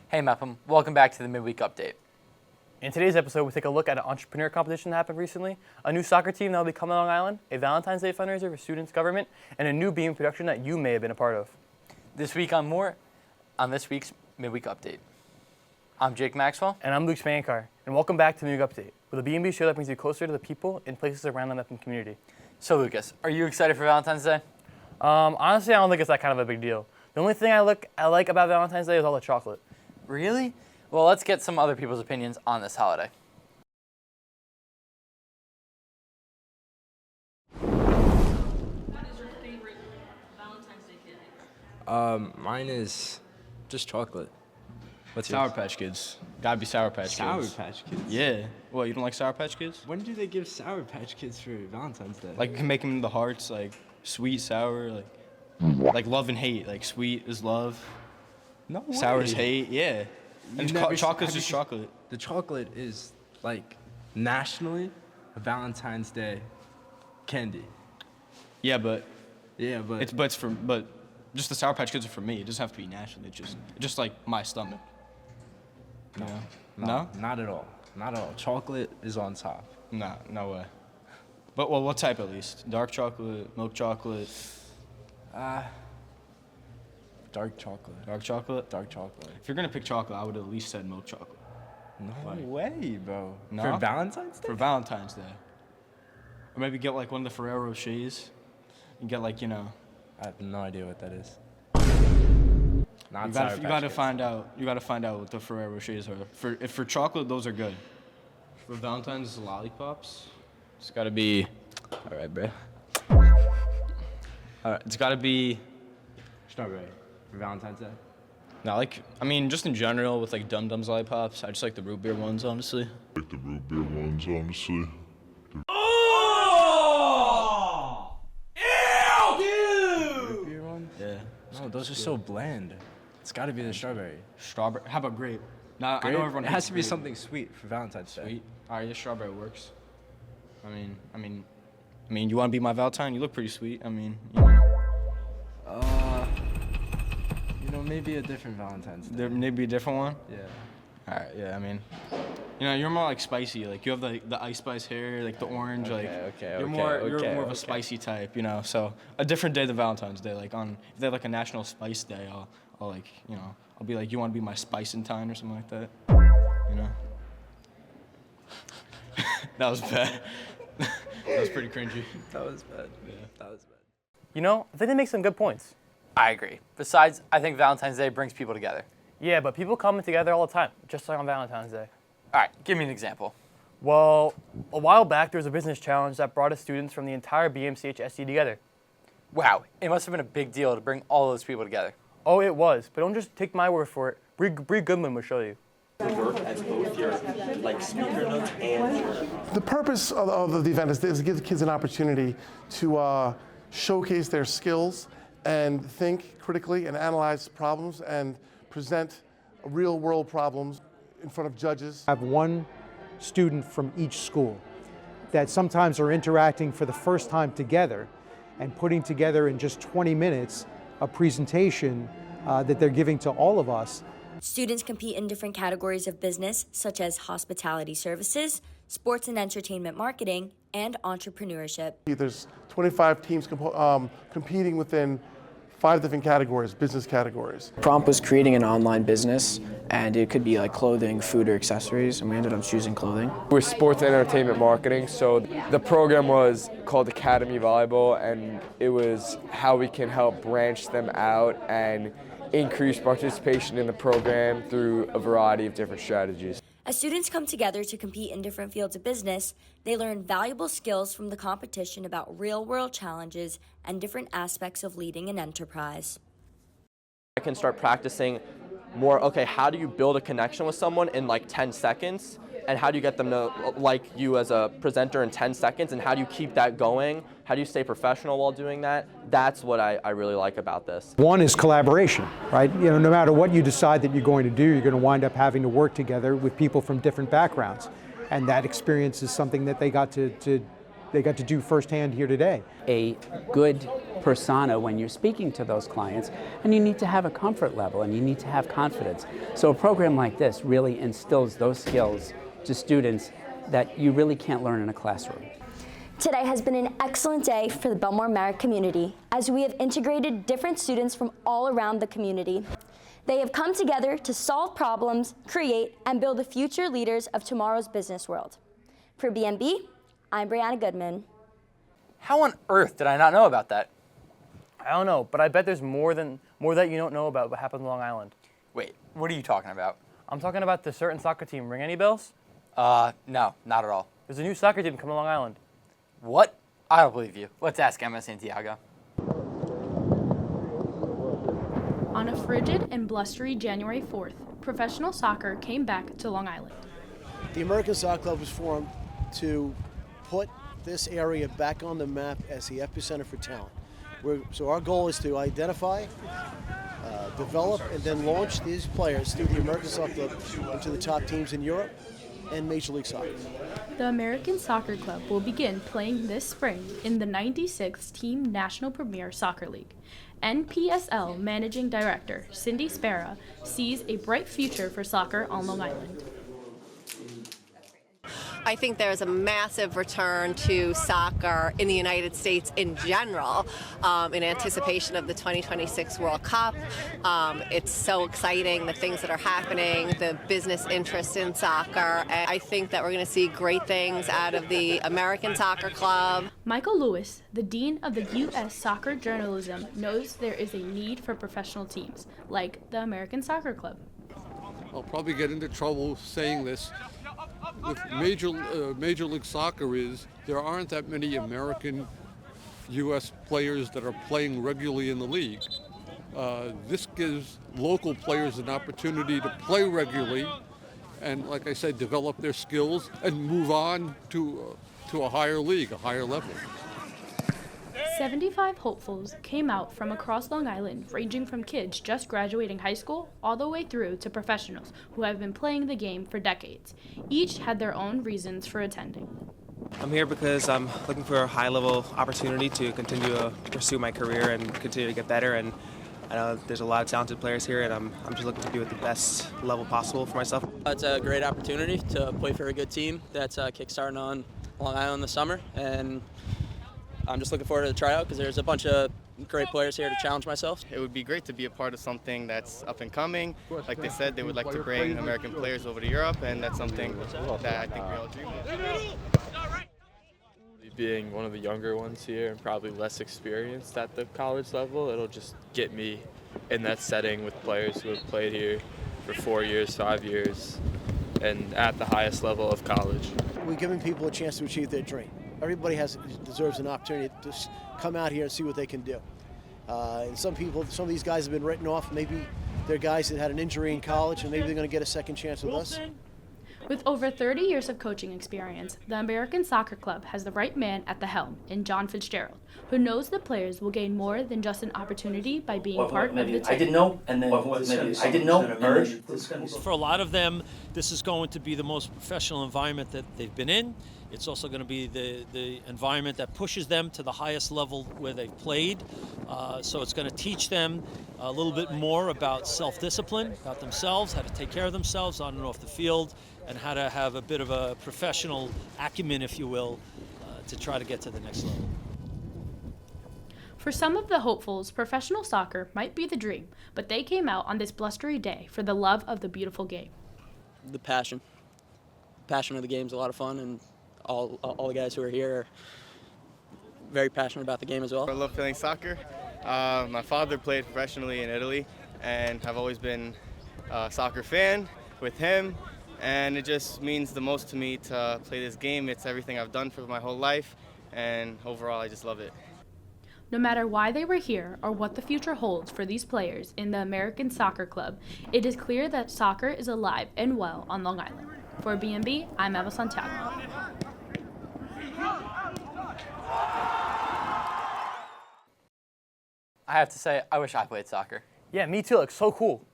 Hey Mepham, welcome back to the Midweek Update. In today's episode, we take a look at an entrepreneur competition that happened recently, a new soccer team that will be coming to Long Island, a Valentine's Day fundraiser for students, government, and a new beam production that you may have been a part of. This week on this week's Midweek Update. I'm Jake Maxwell. And I'm Luke Paingankar, and welcome back to the Midweek Update, with a B&B show that brings you closer to the people and places around the Mepham community. So Lucas, are you excited for Valentine's Day? Honestly, I don't think it's that kind of a big deal. The only thing I like about Valentine's Day is all the chocolate. Really? Well, let's get some other people's opinions on this holiday. What is your favorite Valentine's Day candy? Mine is just chocolate. What's Sour yours? Patch Kids. Gotta be Sour Patch Kids. Sour Patch Kids? Yeah. What, you don't like Sour Patch Kids? When do they give Sour Patch Kids for Valentine's Day? Like, you can make them into hearts, like sweet, sour, like love and hate. Like, sweet is love, no way. sour is hate, yeah. And chocolate's have just you- chocolate. The chocolate is, like, nationally a Valentine's Day candy. Yeah, but But just the Sour Patch Kids are for me. It doesn't have to be national. It's just like my stomach. no, No? not at all. Not at all. Chocolate is on top. Nah, no way. But, well, what type at least? Dark chocolate, milk chocolate, Dark chocolate. dark chocolate? Dark chocolate. If you're gonna pick chocolate, I would have at least said milk chocolate. No Like- way, bro. No? For Valentine's Day? For Valentine's Day. Or maybe get like one of the Ferrero Rochers and get like, I have no idea what that is. Not you Sour gotta Patch Kids. find out. You gotta find out what the Ferrero Rochers are. For chocolate, those are good. For Valentine's, lollipops. It's gotta be. All right, bro. All right, it's gotta be. Strawberry for Valentine's Day. Not like. I mean, just in general with like Dum Dums lollipops. I just like the root beer ones, honestly. Root beer ones? Yeah. No, those are so bland. It's got to be the strawberry. Strawberry. How about grape? Nah, I Grape? know everyone. It hates has to be grape. something sweet for Valentine's Day. Sweet. All right, yeah, strawberry works. I mean, you want to be my Valentine? You look pretty sweet. I mean, Maybe a different Valentine's Day. there may be a different one. Yeah. All right, yeah, I mean, you're more like spicy. Like you have the ice spice hair, like the orange. You're more of a spicy type, So a different day than Valentine's Day. Like if they have like a National Spice Day, I'll like, I'll be like, you want to be my Spice-in-Time or something like that, That was bad. That was pretty cringy. That was bad. Yeah. That was bad. I think they make some good points. I agree. Besides, I think Valentine's Day brings people together. Yeah, but people come together all the time, just like on Valentine's Day. All right, give me an example. Well, a while back, there was a business challenge that brought us students from the entire BMCH SC together. Wow, it must have been a big deal to bring all those people together. Oh, it was, but don't just take my word for it. Bree Goodman will show you. The purpose of the event is to give the kids an opportunity to showcase their skills and think critically and analyze problems and present real world problems in front of judges. Have one student from each school that sometimes are interacting for the first time together and putting together in just 20 minutes a presentation that they're giving to all of us. Students compete in different categories of business, such as hospitality services, sports and entertainment marketing, and entrepreneurship. There's 25 teams competing within 5 different categories, business categories. Prompt was creating an online business, and it could be like clothing, food, or accessories, and we ended up choosing clothing. We're sports and entertainment marketing, so the program was called Academy Volleyball, and it was how we can help branch them out and increase participation in the program through a variety of different strategies. As students come together to compete in different fields of business, they learn valuable skills from the competition about real-world challenges and different aspects of leading an enterprise. I can start practicing more, okay, how do you build a connection with someone in like 10 seconds and how do you get them to like you as a presenter in 10 seconds, and how do you keep that going? How do you stay professional while doing that? That's what I really like about this. One is collaboration, right? You know, no matter what you decide that you're going to do, you're going to wind up having to work together with people from different backgrounds. And that experience is something that they got to do firsthand here today. A good persona when you're speaking to those clients, and you need to have a comfort level and you need to have confidence. So a program like this really instills those skills to students that you really can't learn in a classroom. Today has been an excellent day for the Bellmore-Merrick community, as we have integrated different students from all around the community. They have come together to solve problems, create, and build the future leaders of tomorrow's business world. For BMB, I'm Brianna Goodman. How on earth did I not know about that? I don't know, but I bet there's more that you don't know about what happens in Long Island. Wait, what are you talking about? I'm talking about the certain soccer team. Ring any bells? No, not at all. There's a new soccer team coming to Long Island. What? I don't believe you. Let's ask Emma Santiago. On a frigid and blustery January 4th, professional soccer came back to Long Island. The American Soccer Club was formed to put this area back on the map as the epicenter for talent. So our goal is to identify, develop, and then launch these players through the American Soccer Club into the top teams in Europe and Major League Soccer. The American Soccer Club will begin playing this spring in the 96th Team National Premier Soccer League. NPSL Managing Director Cindy Spera sees a bright future for soccer on Long Island. I think there's a massive return to soccer in the United States in general in anticipation of the 2026 World Cup. It's so exciting, the things that are happening, the business interest in soccer. And I think that we're going to see great things out of the American Soccer Club. Michael Lewis, the Dean of the U.S. Soccer Journalism, knows there is a need for professional teams, like the American Soccer Club. I'll probably get into trouble saying this. With Major League Soccer is there aren't that many American U.S. players that are playing regularly in the league. This gives local players an opportunity to play regularly and, like I said, develop their skills and move on to a higher league, a higher level. 75 hopefuls came out from across Long Island, ranging from kids just graduating high school all the way through to professionals who have been playing the game for decades. Each had their own reasons for attending. I'm here because I'm looking for a high-level opportunity to continue to pursue my career and continue to get better. And I know there's a lot of talented players here, and I'm just looking to do it at the best level possible for myself. It's a great opportunity to play for a good team that's kickstarting on Long Island this summer, and I'm just looking forward to the tryout because there's a bunch of great players here to challenge myself. It would be great to be a part of something that's up and coming. Like they said, they would like to bring American players over to Europe, and that's something that I think we all dream of. Being one of the younger ones here and probably less experienced at the college level, it'll just get me in that setting with players who have played here for 4 years, 5 years, and at the highest level of college. We're giving people a chance to achieve their dream. Everybody deserves an opportunity to come out here and see what they can do. And some of these guys have been written off. Maybe they're guys that had an injury in college, and maybe they're going to get a second chance with us. With over 30 years of coaching experience, the American Soccer Club has the right man at the helm in John Fitzgerald, who knows the players will gain more than just an opportunity by being part of the team. I didn't know, and then I didn't know, and then for a lot of them, this is going to be the most professional environment that they've been in. It's also going to be the environment that pushes them to the highest level where they've played. So it's going to teach them a little bit more about self-discipline, about themselves, how to take care of themselves on and off the field, and how to have a bit of a professional acumen, if you will, to try to get to the next level. For some of the hopefuls, professional soccer might be the dream, but they came out on this blustery day for the love of the beautiful game. The passion of the game is a lot of fun, and all the guys who are here are very passionate about the game as well. I love playing soccer. My father played professionally in Italy, and I've always been a soccer fan with him, and it just means the most to me to play this game. It's everything I've done for my whole life, and overall I just love it. No matter why they were here or what the future holds for these players in the American Soccer Club, it is clear that soccer is alive and well on Long Island. For B&B, I'm Eva Santiago. I have to say, I wish I played soccer. Yeah, me too. Looks so cool.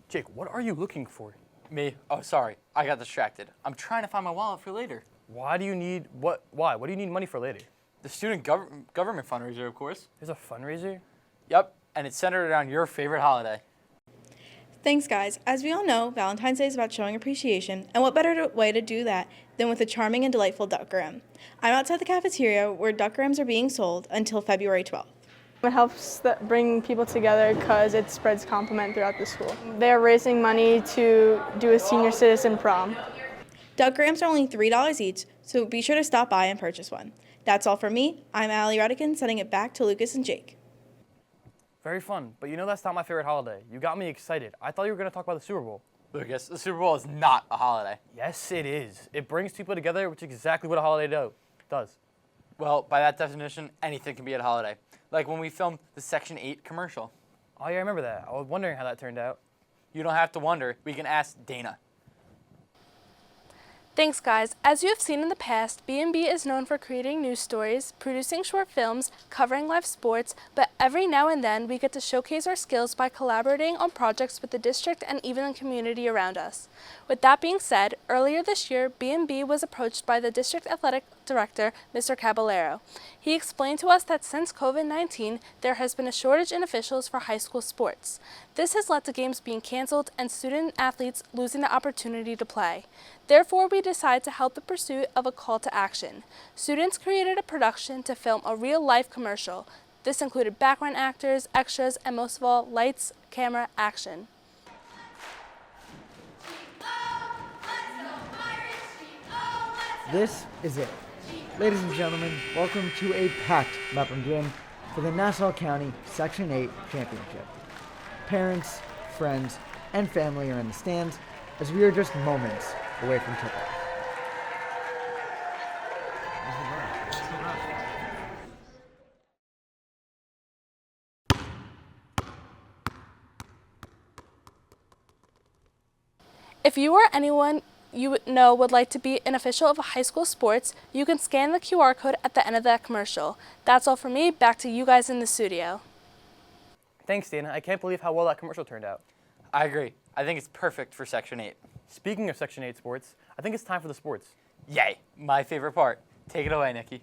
Jake, what are you looking for? Me? Oh, sorry. I got distracted. I'm trying to find my wallet for later. Why do you need what? Why? What do you need money for later? The student government fundraiser, of course. There's a fundraiser? Yep, and it's centered around your favorite holiday. Thanks, guys. As we all know, Valentine's Day is about showing appreciation, and what better way to do that than with a charming and delightful duckgram? I'm outside the cafeteria where duckgrams are being sold until February 12th. It helps bring people together because it spreads compliment throughout the school. They're raising money to do a senior citizen prom. Duckgrams are only $3 each, so be sure to stop by and purchase one. That's all for me. I'm Allison Redican, sending it back to Lucas and Jake. Very fun, but you know that's not my favorite holiday. You got me excited. I thought you were going to talk about the Super Bowl. Lucas, the Super Bowl is not a holiday. Yes, it is. It brings people together, which is exactly what a holiday does. Well, by that definition, anything can be a holiday. Like when we filmed the Section 8 commercial. Oh, yeah, I remember that. I was wondering how that turned out. You don't have to wonder. We can ask Dana. Thanks, guys. As you have seen in the past, B&B is known for creating news stories, producing short films, covering live sports, but every now and then we get to showcase our skills by collaborating on projects with the district and even the community around us. With that being said, earlier this year, B&B was approached by the district athletic director, Mr. Caballero. He explained to us that since COVID-19, there has been a shortage in officials for high school sports. This has led to games being canceled and student athletes losing the opportunity to play. Therefore, we decided to help the pursuit of a call to action. Students created a production to film a real-life commercial. This included background actors, extras, and most of all, lights, camera, action. This is it. Ladies and gentlemen, welcome to a packed Mepham gym for the Nassau County Section 8 Championship. Parents, friends, and family are in the stands as we are just moments away from tip-off. If you or anyone you know would like to be an official of a high school sports, you can scan the QR code at the end of that commercial. That's all from me. Back to you guys in the studio. Thanks, Dana. I can't believe how well that commercial turned out. I agree. I think it's perfect for Section 8. Speaking of Section 8 sports, I think it's time for the sports. Yay, my favorite part. Take it away, Nikki.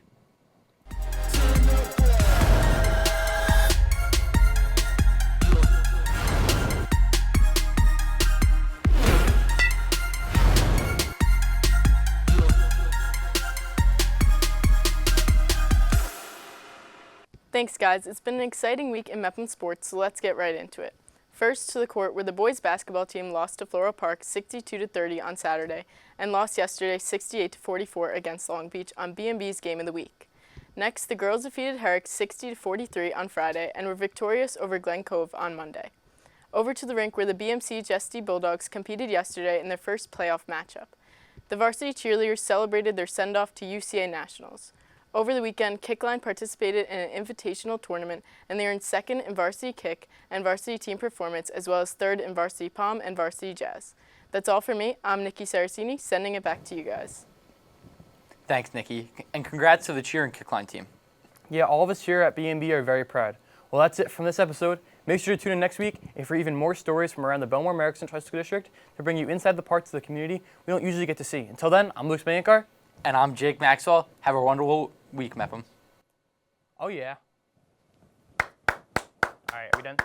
Thanks, guys. It's been an exciting week in Mepham sports, so let's get right into it. First to the court, where the boys basketball team lost to Floral Park 62-30 on Saturday and lost yesterday 68-44 against Long Beach on B&B's Game of the Week. Next, the girls defeated Herrick 60-43 on Friday and were victorious over Glen Cove on Monday. Over to the rink, where the BMC Jesty Bulldogs competed yesterday in their first playoff matchup. The varsity cheerleaders celebrated their send-off to UCA Nationals. Over the weekend, Kickline participated in an invitational tournament, and they earned second in varsity kick and varsity team performance, as well as third in varsity pom and varsity jazz. That's all for me. I'm Nicole Saraceni, sending it back to you guys. Thanks, Nikki, and congrats to the cheer and kickline team. Yeah, all of us here at B&B are very proud. Well, that's it from this episode. Make sure to tune in next week for even more stories from around the Bellmore-Merrick Central School District to bring you inside the parts of the community we don't usually get to see. Until then, I'm Luke Paingankar. And I'm Jake Maxell. Have a wonderful week, Mepham. Oh, yeah. All right, are we done?